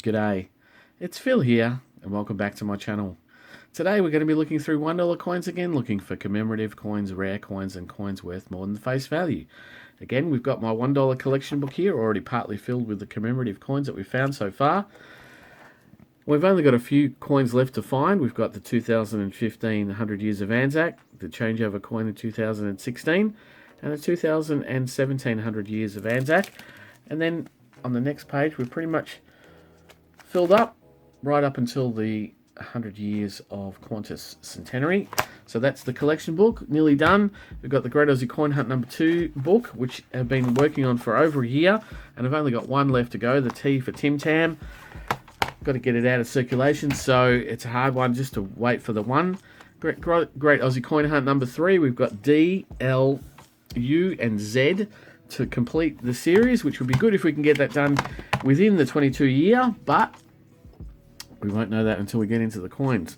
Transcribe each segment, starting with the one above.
G'day, it's Phil here and welcome back to my channel. Today we're going to be looking through $1 coins again, looking for commemorative coins, rare coins and coins worth more than the face value. Again, we've got my $1 collection book here, already partly filled with the commemorative coins that we've found so far. We've only got a few coins left to find. We've got the 2015 100 Years of Anzac, the changeover coin in 2016, and the 2017 100 Years of Anzac. And then on the next page we've pretty much filled up right up until the 100 years of Qantas centenary. So that's the collection book, nearly done. We've got the Great Aussie Coin Hunt number 2 book, which I've been working on for over a year, and I've only got one left to go, the T for Tim Tam. Got to get it out of circulation, so it's a hard one just to wait for the one. Great Aussie Coin Hunt number 3, we've got D, L, U and Z to complete the series, which would be good if we can get that done within the 22 year, but we won't know that until we get into the coins.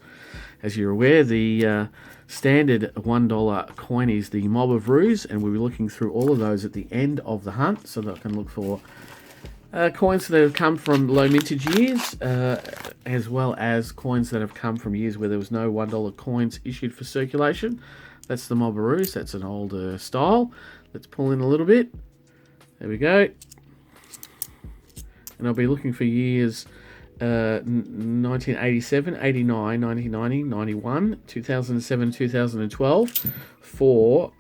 As you're aware, the standard $1 coin is the Mob of Ruse, and we'll be looking through all of those at the end of the hunt so that I can look for coins that have come from low mintage years, as well as coins that have come from years where there was no $1 coins issued for circulation. That's the Mob of Ruse, that's an older style. Let's pull in a little bit. There we go. And I'll be looking for years 1987, 89, 1990, 91, 2007, 2012 for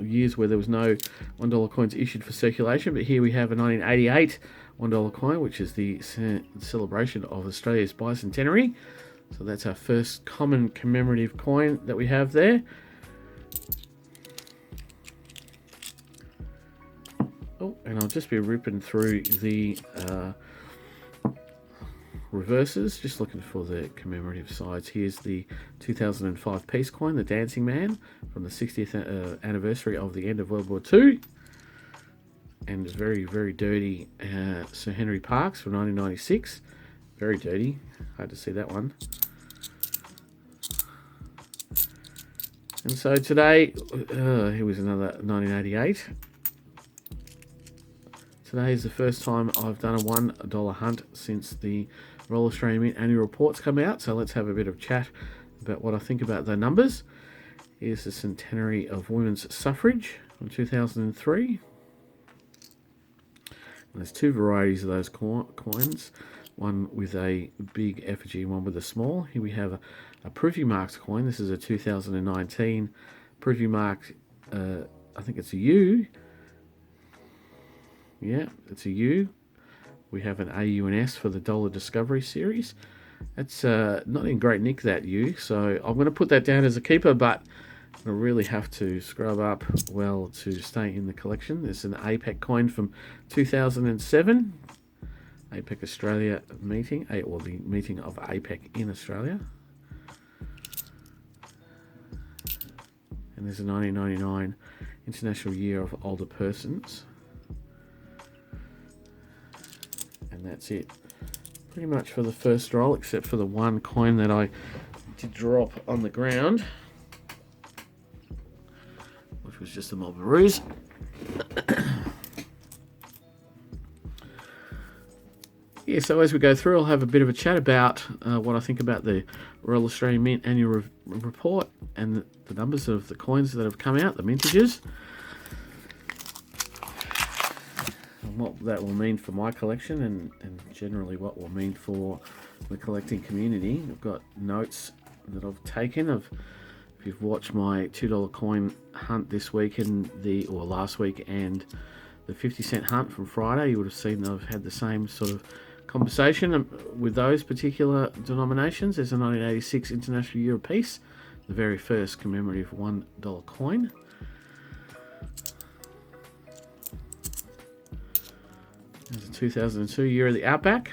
years where there was no $1 coins issued for circulation. But here we have a 1988 $1 coin, which is the celebration of Australia's bicentenary. So that's our first common commemorative coin that we have there. Oh, and I'll just be ripping through the reverses, just looking for the commemorative sides. Here's the 2005 peace coin, the Dancing Man, from the 60th anniversary of the end of World War II. And it's very, very dirty Sir Henry Parkes from 1996. Very dirty. Hard to see that one. And so today, here was another 1988. Today is the first time I've done a $1 hunt since the Royal Australian Mint annual reports come out, so let's have a bit of chat about what I think about the numbers. Here's the centenary of women's suffrage from 2003. And there's two varieties of those coins, one with a big effigy and one with a small. Here we have a Privy Marks coin. This is a 2019 Privy Mark, I think it's a U. Yeah, it's a U. We have an AU and S for the Dollar Discovery series. It's not in great nick, that U, so I'm going to put that down as a keeper, but I really have to scrub up well to stay in the collection. There's an APEC coin from 2007. APEC Australia meeting, or the meeting of APEC in Australia. And there's a 1999 International Year of Older Persons. And that's it pretty much for the first roll, except for the one coin that I did drop on the ground, which was just a Mob of Ruse. Yeah, so as we go through, I'll have a bit of a chat about what I think about the Royal Australian Mint annual report and the numbers of the coins that have come out, the mintages, what that will mean for my collection and generally what will mean for the collecting community. I've got notes that I've taken of, if you've watched my $2 coin hunt this week and or last week and the 50-cent hunt from Friday, you would have seen I've had the same sort of conversation with those particular denominations. There's a 1986 International Year of Peace, the very first commemorative $1 coin. There's a 2002 Year of the Outback.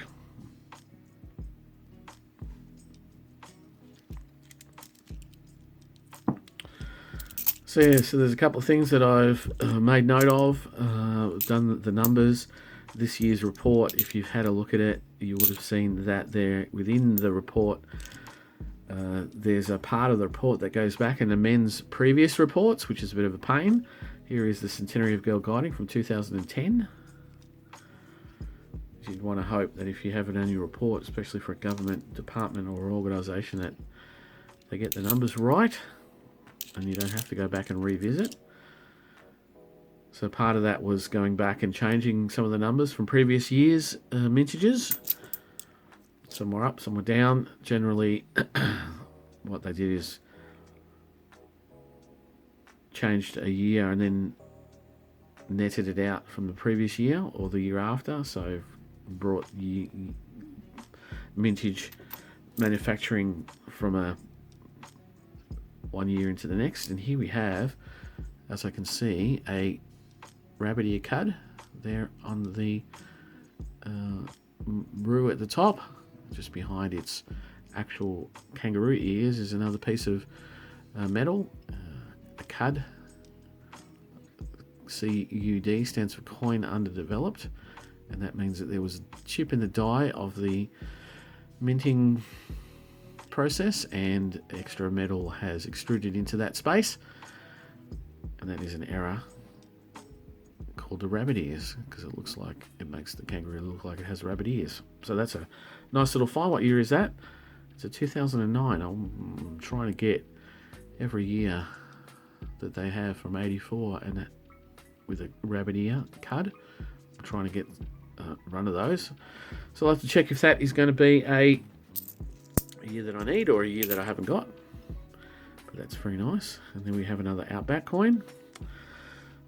So yeah, so there's a couple of things that I've made note of. Done the numbers. This year's report, if you've had a look at it, you would have seen that there within the report, there's a part of the report that goes back and amends previous reports, which is a bit of a pain. Here is the Centenary of Girl Guiding from 2010. you'd want to hope that if you have an annual report, especially for a government department or organisation, that they get the numbers right and you don't have to go back and revisit. So part of that was going back and changing some of the numbers from previous years' mintages. Some were up, some were down. Generally, what they did is changed a year and then netted it out from the previous year or the year after. So brought mintage manufacturing from one year into the next. And here we have, as I can see, a rabbit ear cud there on the roux at the top. Just behind its actual kangaroo ears is another piece of metal, a cud. CUD stands for coin underdeveloped, and that means that there was a chip in the die of the minting process and extra metal has extruded into that space, and that is an error called the rabbit ears, because it looks like it makes the kangaroo look like it has rabbit ears. So that's a nice little find. What year is that? It's a 2009. I'm trying to get every year that they have from 84 and that with a rabbit ear cud. I'm trying to get a run of those. So I'll have to check if that is going to be a year that I need or a year that I haven't got. But that's very nice. And then we have another Outback coin.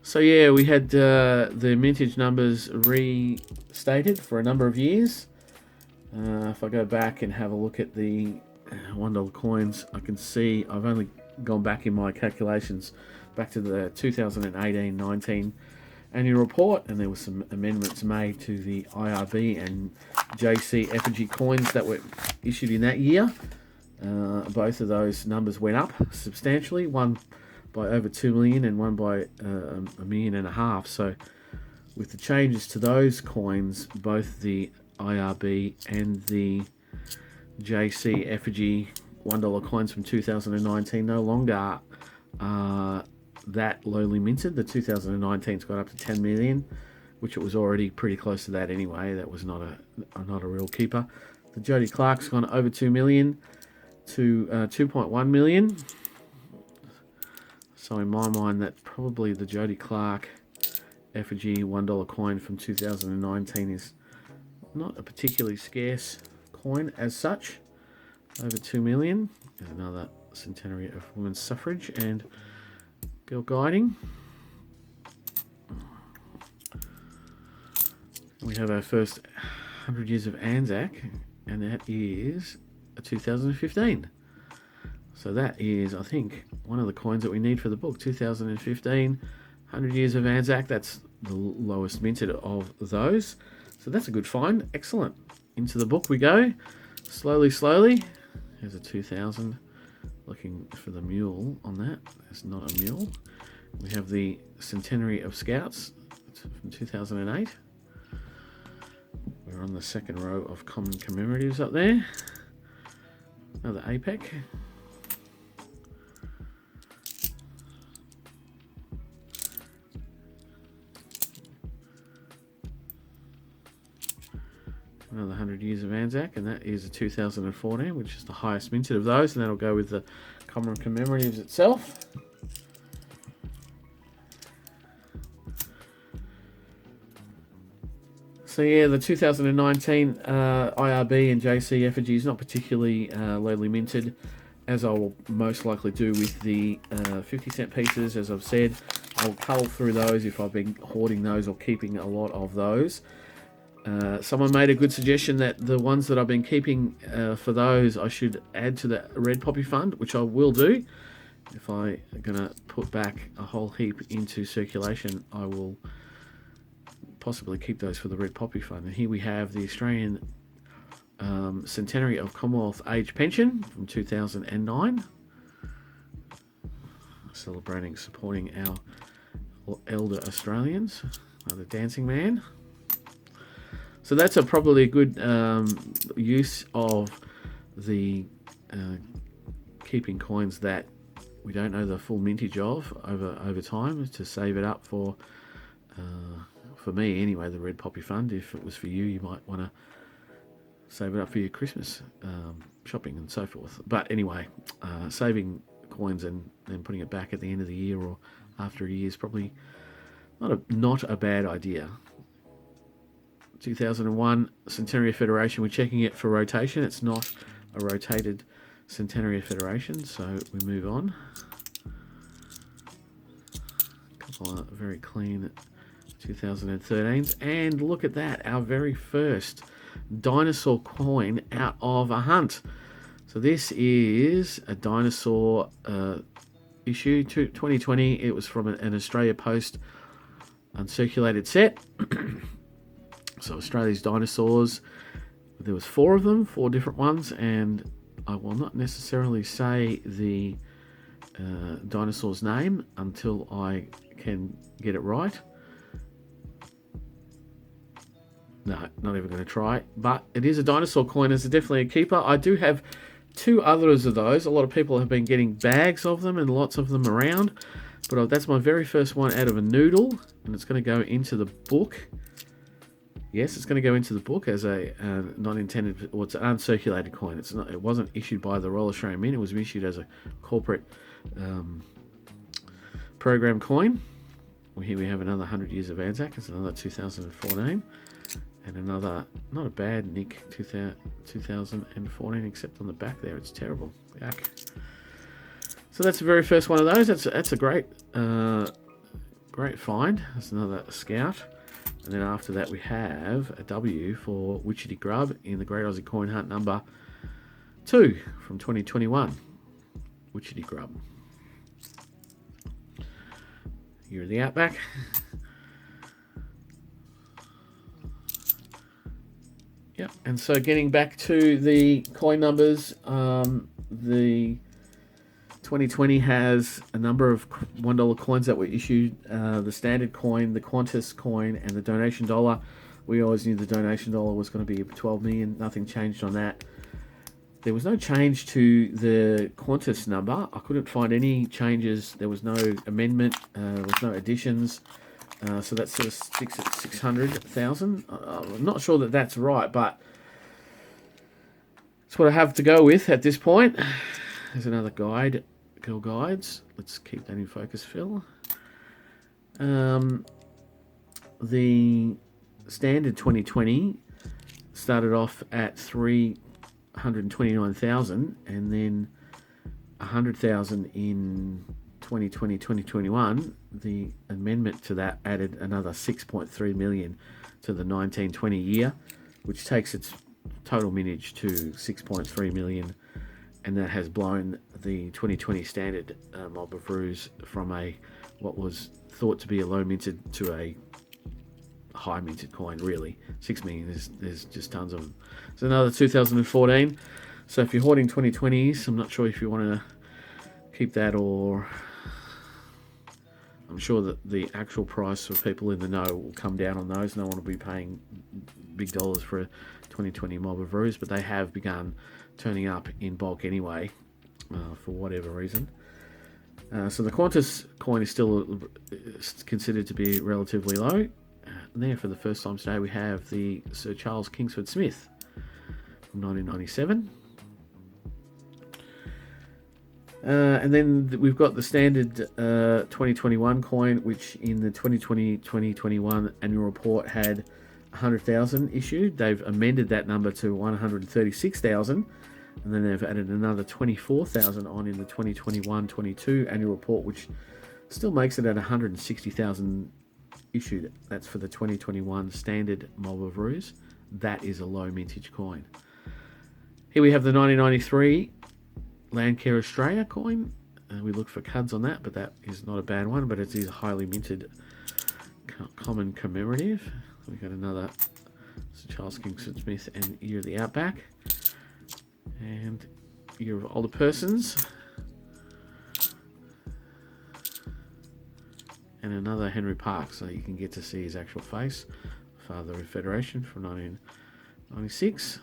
So yeah, we had the mintage numbers restated for a number of years. If I go back and have a look at the $1 coins, I can see I've only gone back in my calculations back to the 2018-19 annual report, and there were some amendments made to the IRB and JC effigy coins that were issued in that year. Both of those numbers went up substantially, one by over 2 million and one by 1.5 million. So with the changes to those coins, both the IRB and the JC effigy $1 coins from 2019 no longer are that lowly minted. The 2019's got up to 10 million, which it was already pretty close to that anyway. That was not a real keeper. The Jody Clark's gone over 2 million to 2.1 million. So in my mind, that's probably the Jody Clark effigy $1 coin from 2019 is not a particularly scarce coin as such. Over 2 million. There's another centenary of women's suffrage and girl guiding. We have our first 100 years of Anzac, and that is a 2015. So that is, I think, one of the coins that we need for the book. 2015, 100 years of Anzac. That's the lowest minted of those. So that's a good find. Excellent. Into the book we go. Slowly, slowly. Here's a 2000. Looking for the mule on that. There's not a mule. We have the Centenary of Scouts from 2008. We're on the second row of common commemoratives up there. Another APEC. Another 100 years of Anzac, and that is a 2014, which is the highest minted of those, and that'll go with the common commemoratives itself. So yeah, the 2019 IRB and JC effigy is not particularly lowly minted, as I will most likely do with the 50-cent pieces. As I've said, I'll cull through those if I've been hoarding those or keeping a lot of those. Someone made a good suggestion that the ones that I've been keeping for those I should add to the Red Poppy Fund, which I will do. If I'm going to put back a whole heap into circulation, I will possibly keep those for the Red Poppy Fund. And here we have the Australian Centenary of Commonwealth Age Pension from 2009. Celebrating, supporting our elder Australians. Another dancing man. So that's probably a good use of the keeping coins that we don't know the full mintage of over time, to save it up for for me anyway, the Red Poppy Fund. If it was for you, you might want to save it up for your Christmas shopping and so forth. But anyway, saving coins and then putting it back at the end of the year or after a year is probably not a bad idea. 2001 Centenary Federation, we're checking it for rotation. It's not a rotated Centenary Federation, so we move on. A couple of very clean 2013s, and look at that, our very first dinosaur coin out of a hunt. So this is a dinosaur issue 2020. It was from an Australia Post uncirculated set. So Australia's dinosaurs, there was 4 of them, 4 different ones, and I will not necessarily say the dinosaur's name until I can get it right. No, not even going to try. But it is a dinosaur coin. It's definitely a keeper. I do have 2 others of those. A lot of people have been getting bags of them and lots of them around. But that's my very first one out of a noodle, and it's going to go into the book. Yes, it's going to go into the book as a non-intended, or it's an uncirculated coin. It's not. It wasn't issued by the Royal Australian Mint. It was issued as a corporate program coin. Well, here we have another 100 years of Anzac. It's another 2014. And another, not a bad nick, 2014, except on the back there, it's terrible. Yuck. So that's the very first one of those. That's a great find. That's another Scout. And then after that we have a W for Witchetty Grub in the Great Aussie Coin Hunt number 2 from 2021. Witchetty Grub. Year of the Outback. Yep, and so getting back to the coin numbers, the 2020 has a number of $1 coins that were issued. The standard coin, the Qantas coin, and the donation dollar. We always knew the donation dollar was going to be 12 million. Nothing changed on that. There was no change to the Qantas number. I couldn't find any changes. There was no amendment. There was no additions. So that sort of sticks at 600,000. I'm not sure that that's right, but that's what I have to go with at this point. There's another guide, Girl Guides. Let's keep that in focus, Phil. The standard 2020 started off at 329,000 and then 100,000 in 2020-2021. The amendment to that added another 6.3 million to the 1920 year, which takes its total mintage to 6.3 million, and that has blown the 2020 standard mob of roos from what was thought to be a low minted to a high minted coin. Really, 6 million. There's just tons of them. There's another 2014. So if you're hoarding 2020s, I'm not sure if you want to keep that, or I'm sure that the actual price for people in the know will come down on those. No one will be paying big dollars for a 2020 mob of roos, but they have begun turning up in bulk anyway, for whatever reason. So the Qantas coin is still considered to be relatively low. And there, for the first time today, we have the Sir Charles Kingsford Smith from 1997. And then we've got the standard 2021 coin, which in the 2020-2021 annual report had 100,000 issued. They've amended that number to 136,000, and then they've added another 24,000 on in the 2021-22 annual report, which still makes it at 160,000 issued. That's for the 2021 standard mob of roos. That is a low mintage coin. Here we have the 1993 Landcare Australia coin. We look for CUDs on that, but that is not a bad one, but it is a highly minted common commemorative. We've got another Sir Charles Kingsford Smith and Year of the Outback and Year of Older Persons, and another Henry Park, so you can get to see his actual face. Father of Federation from 1996.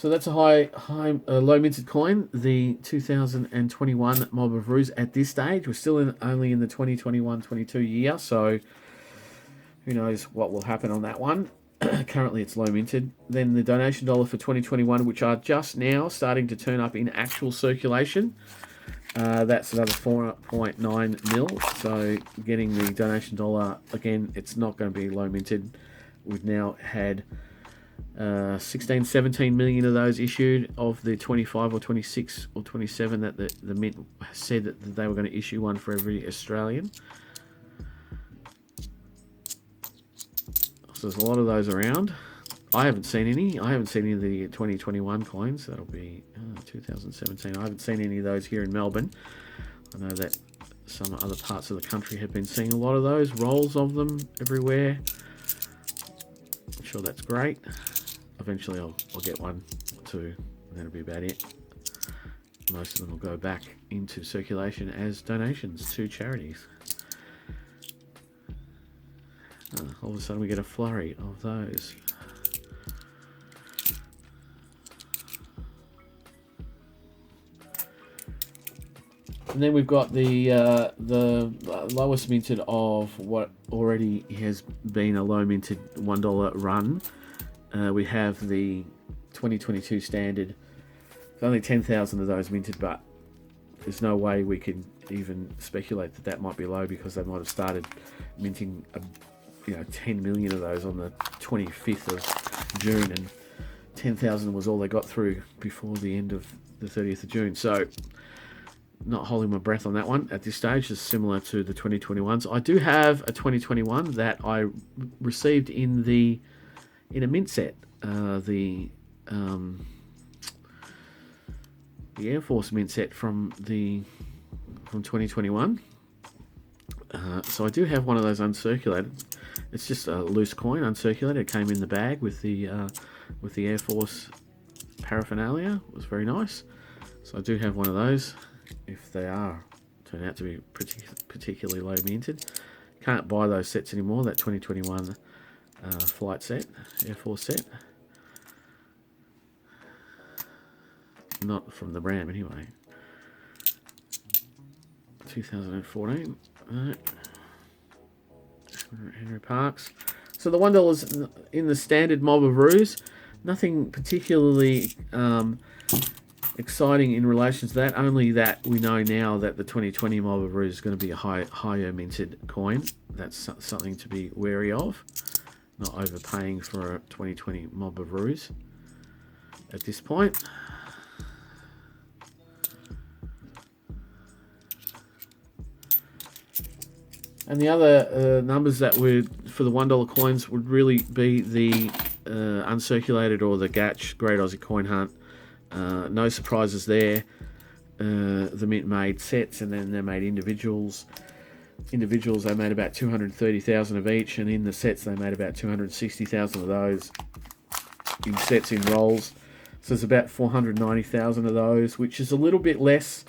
So that's a low minted coin, the 2021 Mob of Ruse. At this stage, we're still only in the 2021-22 year, so who knows what will happen on that one. Currently, it's low minted. Then the donation dollar for 2021, which are just now starting to turn up in actual circulation. That's another 4.9 mil. So getting the donation dollar again, it's not going to be low minted. We've now had 16, 17 million of those issued of the 25 or 26 or 27 that the Mint said that they were going to issue one for every Australian. So there's a lot of those around. I haven't seen any. I haven't seen any of the 2021 coins. That'll be 2017. I haven't seen any of those here in Melbourne. I know that some other parts of the country have been seeing a lot of those, rolls of them everywhere. I'm sure that's great. Eventually I'll get one or two, and that'll be about it. Most of them will go back into circulation as donations to charities. All of a sudden we get a flurry of those. And then we've got the lowest minted of what already has been a low minted $1 run. We have the 2022 standard. There's only 10,000 of those minted, but there's no way we can even speculate that that might be low, because they might have started minting 10 million of those on the 25th of June, and 10,000 was all they got through before the end of the 30th of June. So not holding my breath on that one at this stage. Is similar to the 2021s. I do have a 2021 that I received in a mint set, the Air Force mint set from 2021. So I do have one of those uncirculated. It's just a loose coin, uncirculated. It came in the bag with the Air Force paraphernalia. It was very nice. So I do have one of those. If they turn out to be particularly low minted, can't buy those sets anymore. That 2021 flight set, Air Force set, not from the brand anyway. 2014. Henry Parks. So the $1 in the standard Mob of Ruse. Nothing particularly exciting in relation to that. Only that we know now that the 2020 Mob of Ruse is going to be a higher minted coin. That's something to be wary of. Not overpaying for a 2020 Mob of Ruse at this point. And the other numbers that would, for the $1 coins, would really be the uncirculated or the Gatch Great Aussie Coin Hunt. No surprises there. The Mint made sets, and then they made individuals. Individuals, they made about 230,000 of each, and in the sets they made about 260,000 of those in sets, in rolls. So there's about 490,000 of those, which is a little bit less.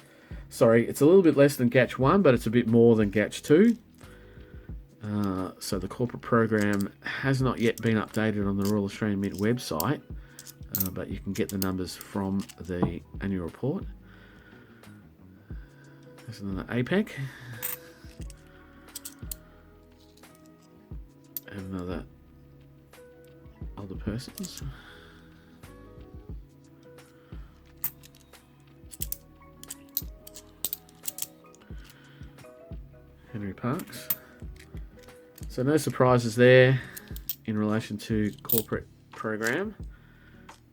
Sorry, it's a little bit less than Gatch 1, but it's a bit more than Gatch 2. So the corporate program has not yet been updated on the Royal Australian Mint website, but you can get the numbers from the annual report. There's another APEC. And another older persons. Henry Parks. So no surprises there in relation to corporate program.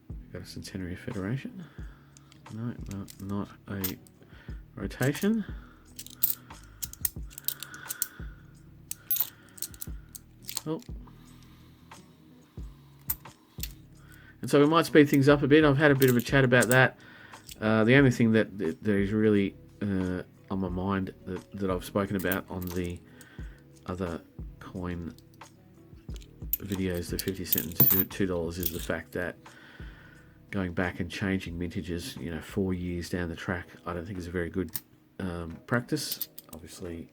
We've got a Centenary Federation. No, not a rotation. Oh. And so we might speed things up a bit. I've had a bit of a chat about that. The only thing that is really on my mind that I've spoken about on the other coin videos, the 50 cent and $2, is the fact that going back and changing mintages, 4 years down the track, I don't think is a very good practice. Obviously,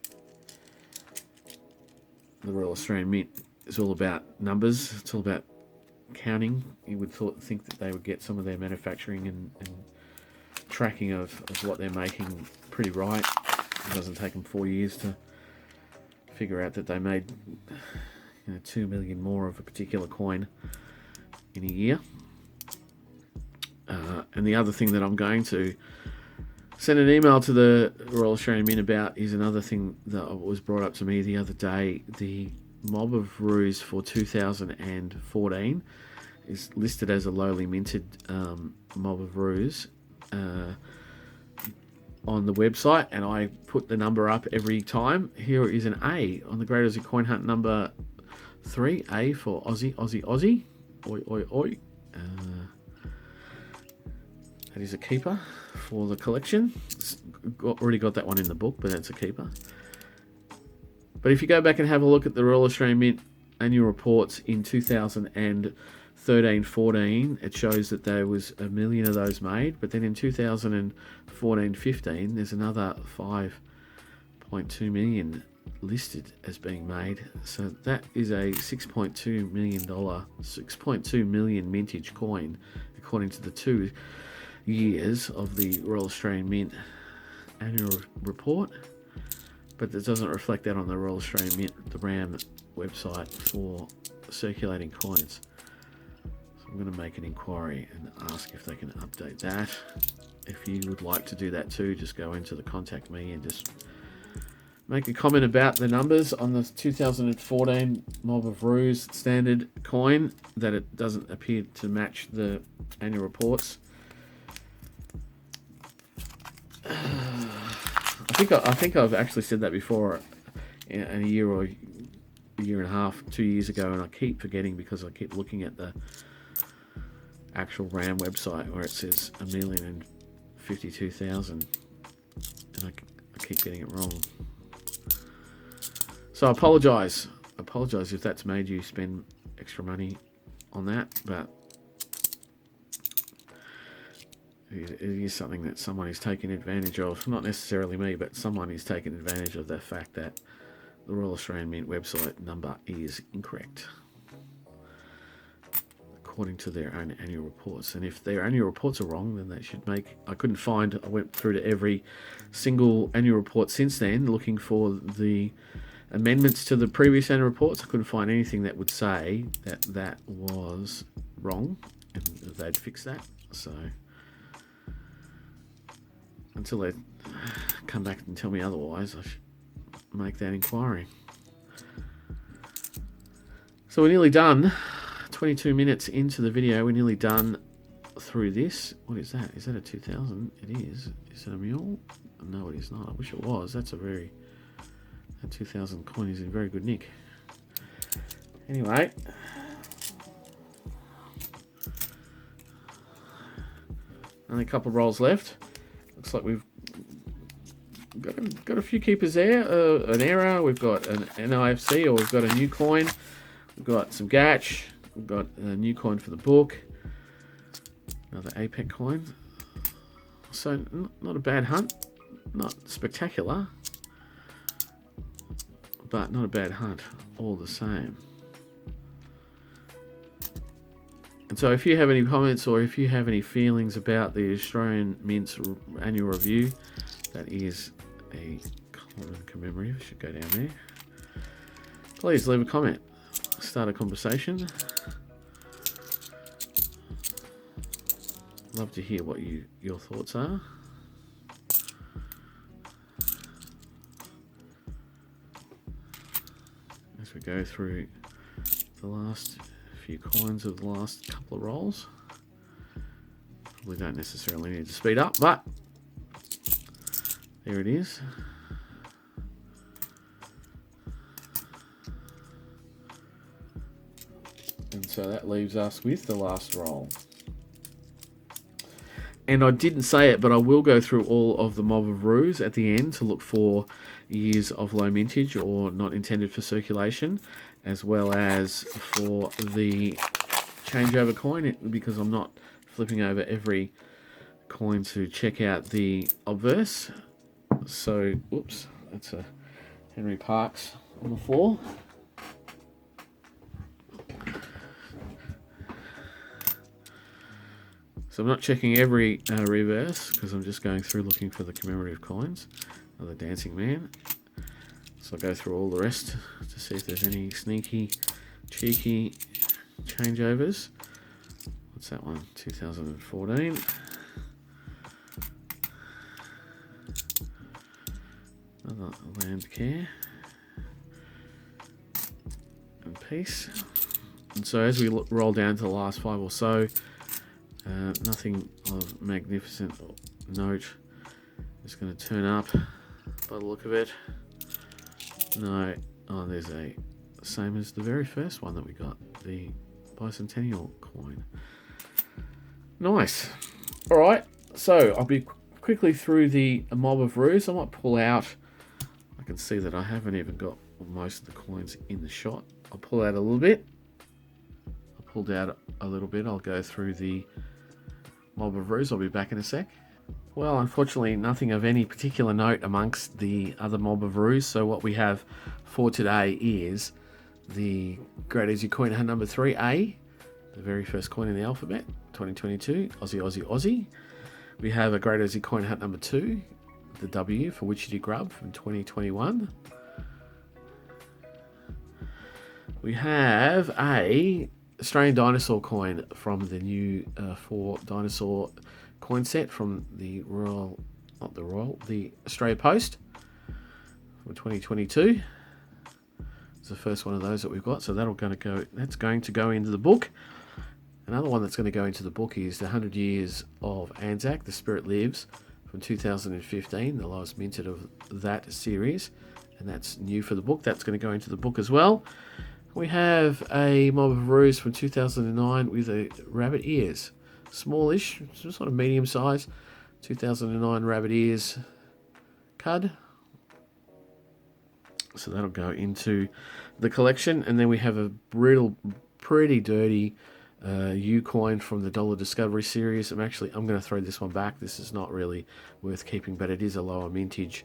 the Royal Australian Mint is all about numbers. It's all about counting. You would think that they would get some of their manufacturing and tracking of what they're making pretty right. It doesn't take them 4 years to figure out that they made 2 million more of a particular coin in a year. And the other thing that I'm going to send an email to the Royal Australian Mint about is another thing that was brought up to me the other day. The Mob of Ruse for 2014 is listed as a lowly minted Mob of Ruse on the website, and I put the number up every time. Here is an A on the Great Aussie Coin Hunt number 3, A for Aussie, Aussie, Aussie. Oi, oi, oi. That is a keeper for the collection. Already got that one in the book, but that's a keeper. But if you go back and have a look at the Royal Australian Mint annual reports in 2013-14, it shows that there was 1 million of those made. But then in 2014-15, there's another 5.2 million listed as being made. So that is a $6.2 million mintage coin, according to the 2 years of the Royal Australian Mint annual report. But that doesn't reflect that on the Royal Australian Mint, the RAM website for circulating coins. So I'm going to make an inquiry and ask if they can update that. If you would like to do that too, just go into the contact me and just make a comment about the numbers on the 2014 Mob of Ruse standard coin, that it doesn't appear to match the annual reports. I think I've actually said that before in a year or a year and a half, 2 years ago, and I keep forgetting because I keep looking at the actual RAM website where it says 1,052,000, and I keep getting it wrong. So I apologise if that's made you spend extra money on that, but it is something that someone is taking advantage of. Not necessarily me, but someone is taking advantage of the fact that the Royal Australian Mint website number is incorrect according to their own annual reports. And if their annual reports are wrong, then they should make... I went through to every single annual report since then looking for the amendments to the previous annual reports. I couldn't find anything that would say that that was wrong and they'd fix that. So until they come back and tell me otherwise, I should make that inquiry. So we're nearly done. 22 minutes into the video, we're nearly done through this. What is that? Is that a 2000? It is. Is it a mule? No, it is not. I wish it was. That 2000 coin is in very good nick. Anyway, only a couple of rolls left. Looks like we've got a few keepers there. An error. We've got an NIFC, or we've got a new coin. We've got some Gatch. We've got a new coin for the book. Another APEC coin. So not a bad hunt. Not spectacular, but not a bad hunt all the same. And so if you have any comments or if you have any feelings about the Australian Mint's annual review, that is a common commemorative, should go down there. Please leave a comment. Start a conversation. Love to hear what your thoughts are. As we go through the last few coins of the last couple of rolls. Probably don't necessarily need to speed up, but there it is. And so that leaves us with the last roll. And I didn't say it, but I will go through all of the Mob of Ruse at the end to look for years of low mintage or not intended for circulation, as well as for the changeover coin, because I'm not flipping over every coin to check out the obverse. So, whoops, that's a Henry Parkes on the floor. So I'm not checking every reverse because I'm just going through looking for the commemorative coins. Another dancing man. So I'll go through all the rest to see if there's any sneaky, cheeky changeovers. What's that one? 2014. Another land care and peace. And so as we roll down to the last 5 or so, nothing of magnificent note is going to turn up by the look of it. No. Oh, there's a same as the very first one that we got, the bicentennial coin. Nice. All right, so I'll be quickly through the mob of roos. I might pull out. I can see that I haven't even got most of the coins in the shot. I'll pull out a little bit. I pulled out a little bit. I'll go through the mob of roos. I'll be back in a sec. Well, unfortunately, nothing of any particular note amongst the other mob of roos. So what we have for today is the Great Aussie Coin Hunt number 3A, the very first coin in the alphabet, 2022, Aussie, Aussie, Aussie. We have a Great Aussie Coin Hunt number 2, the W for Wichita Grub from 2021. We have a Australian dinosaur coin from the new 4 dinosaur coin set from the the Australia Post from 2022. It's the first one of those that we've got, so that's going to go into the book. Another one that's going to go into the book is the 100 Years of Anzac, The Spirit Lives from 2015, the lowest minted of that series, and that's new for the book. That's going to go into the book as well. We have a mob of roos from 2009 with a rabbit ears. Smallish, sort of medium size, 2009 rabbit ears cud. So that'll go into the collection. And then we have a pretty dirty U coin from the Dollar Discovery series. I'm going to throw this one back. This is not really worth keeping, but it is a lower mintage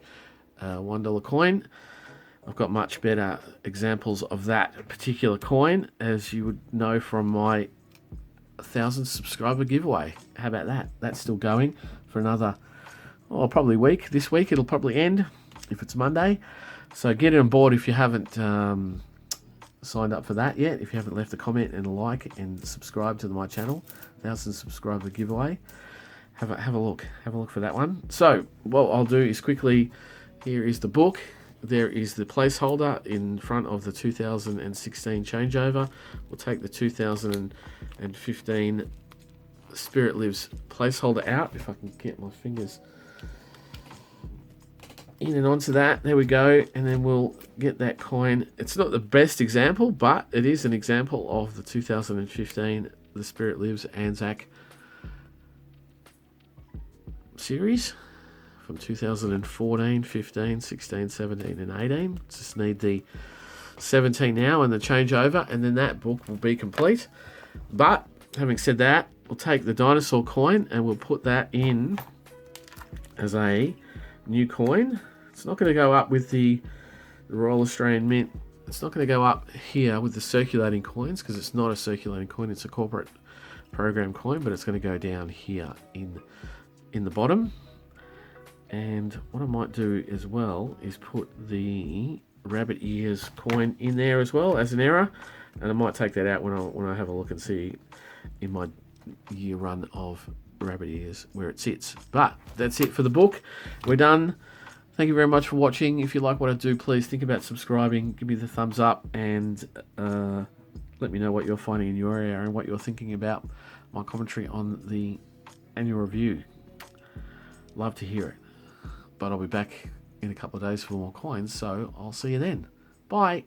$1 coin. I've got much better examples of that particular coin, as you would know from my 1,000 subscriber giveaway. How about that? That's still going for another, probably week. This week it'll probably end if it's Monday. So get on board if you haven't signed up for that yet. If you haven't left a comment and a like and subscribe to my channel, 1,000 subscriber giveaway. Have a look. Have a look for that one. So what I'll do is quickly. Here is the book. There is the placeholder in front of the 2016 changeover. We'll take the 2015 Spirit Lives placeholder out, if I can get my fingers in and onto that. There we go. And then we'll get that coin. It's not the best example, but it is an example of the 2015 The Spirit Lives Anzac series. From 2014, 15, 16, 17 and 18. Just need the 17 now and the changeover, and then that book will be complete. But having said that, we'll take the dinosaur coin and we'll put that in as a new coin. It's not going to go up with the Royal Australian Mint. It's not going to go up here with the circulating coins because it's not a circulating coin, it's a corporate program coin, but it's going to go down here in the bottom. And what I might do as well is put the rabbit ears coin in there as well as an error, and I might take that out when I have a look and see in my year run of rabbit ears where it sits. But that's it for the book. We're done. Thank you very much for watching. If you like what I do, please think about subscribing, give me the thumbs up, and let me know what you're finding in your area and what you're thinking about my commentary on the annual review. Love to hear it. But I'll be back in a couple of days for more coins, so I'll see you then. Bye.